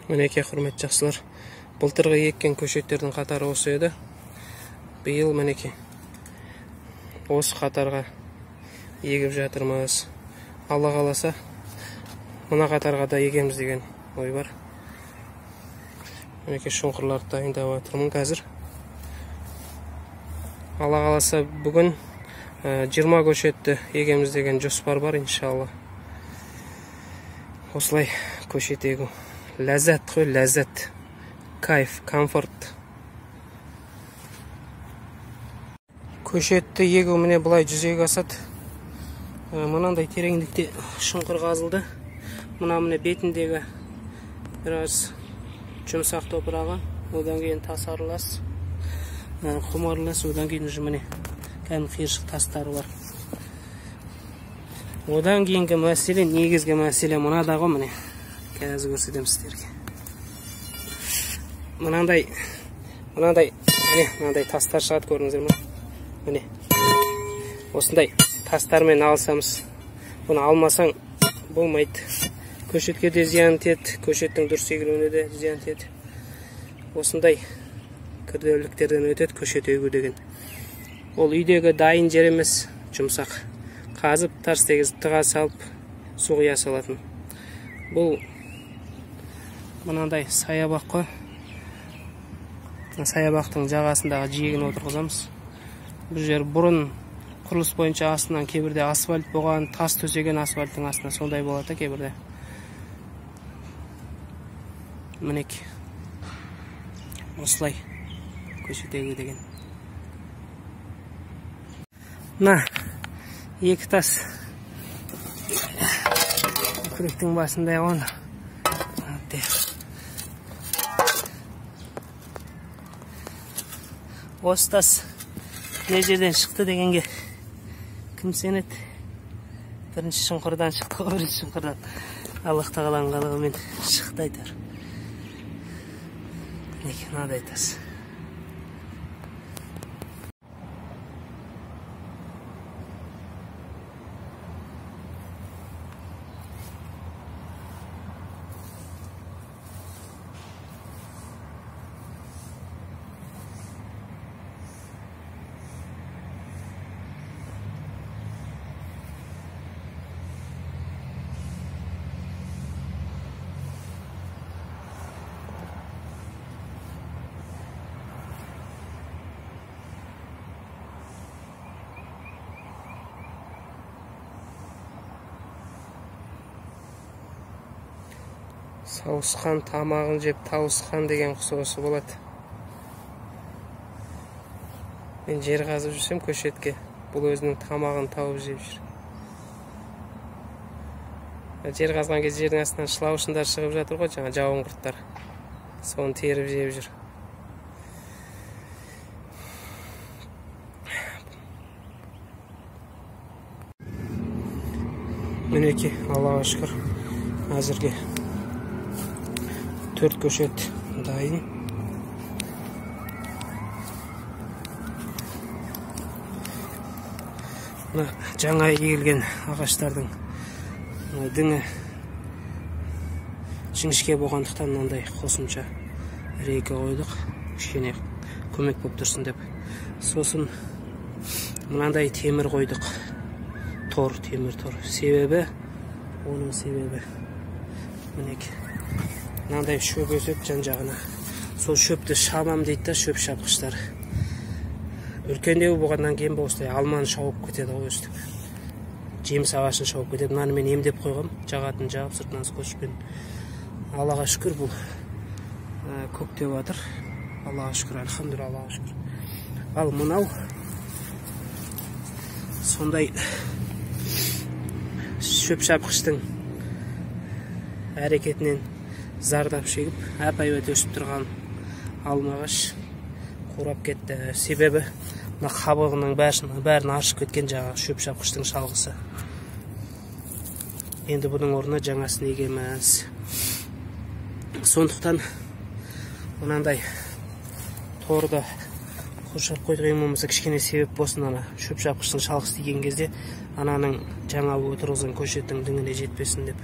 Мінеке құрмет жақсылар. Былтырғы еккен көшеттердің қатары осы еді. Биыл мінеке осы қатарға егіп жатырмыз. Алла қаласа мына қатарға да егеміз деген ой бар. Мінеке шұңқырларды дайындап жатырмын қазір. Алла қаласа бүгін 20 көшетті егеміз деген жоспар бар, иншалла. Осылай көшет егу. Ләззат қой, ләззат. Кайф, комфорт. Көшетті егу міне бұлай жүзеге асады. Мынандай тереңдікте шұңқыр қазылды. Мына міне бетіндегі біраз жұмсақ топырағы, одан кейін тас аралас, құм аралас, одан кейін уже міне қиыршық тастары бар. Одан кейінгі мәселе, негізгі мәселе мынада ғой міне. Қазір көрсетемін сіздерге. Мынандай тастар шығады, көрдіңіздер ме? Міне. Осындай тастармен алсамыз, бұны алмасаң болмайды. Көшетке де зиян тиеді, көшеттің дұрыс егілуіне де зиян тиеді. Осындай күрделіліктерден өтеді көшет егу деген. Ол үйдегі дайын жер емес, жұмсақ. Қазып, тарс тегізіп, тыға салып, су құя салатын. Бұл мынандай саябақ қой. Саябақтың жағасындағы жиегін отырғызамыз. Бұл жер бұрын құрылыс бойынша астынан кейбірде асфальт болған, тас төсеген асфальттың астына сондай болады кейбірде. Мінеке. Осылай көшет егу деген. На, екі тас күректің басында оны. Осы тас не жерден шықты дегенге кім сенеді? Бірінші шұңқырдан шықты ғой, бірінші шұңқырдан. Аллах тағаланың қалауымен шықты айтар. Мінеке, мынадай тас. Сауысқан тамағын жеп тауысқан деген құсы осы болады. Мен жер қазып жүрсем көшетке, бұл өзінің тамағын тауып жеп жүр. Жер қазған кез жердің астынан шылаушындар шығып жатыр ғой, жаңа жауын құрттар. Соны теріп жеп жүр. Мінеке, Аллаға шүкір, әзірге 4 көшет дайын. Жаңа егілген ағаштардың діңі жіңішке болғандықтан мынандай қосымша рейка қойдық, кішкене көмек болып тұрсын деп. Сосын мынандай темір қойдық. Темір тор. Себебі, оның себебі мінеке. Мынандай шөп өсіп жан-жағына. Сол шөпті шабам дейді да, шөп шапқыштар. Үлкендеу болғаннан кейін осылай алманы шауып кетеді ғой өстіп. Жеміс ағашын шауып кетеді. Мынаны мен емдеп қойғам, жағатын жағып сыртынан скотчпен. Аллаға шүкір, бұл көктеп жатыр. Аллаға шүкір, альхамдулилля, Аллаға шүкір. Ал мынау сондай шөп шапқыштың әрекетінен зардап шегіп, әп-әйбат өсіп тұрған алмағаш қурап кетті. Себебі қабығының бәрін аршып кеткен жаңағы шөп шапқыштың шалғысы. Енді бұның орнына жаңасын егеміз. Сондықтан мынандай торды қоршап қойдық, ең болмаса кішкене себеп болсын, ана шөп шапқыштың шалғысы тиген кезде ананың жаңа отырғызған көшеттің діңіне жетпесін деп.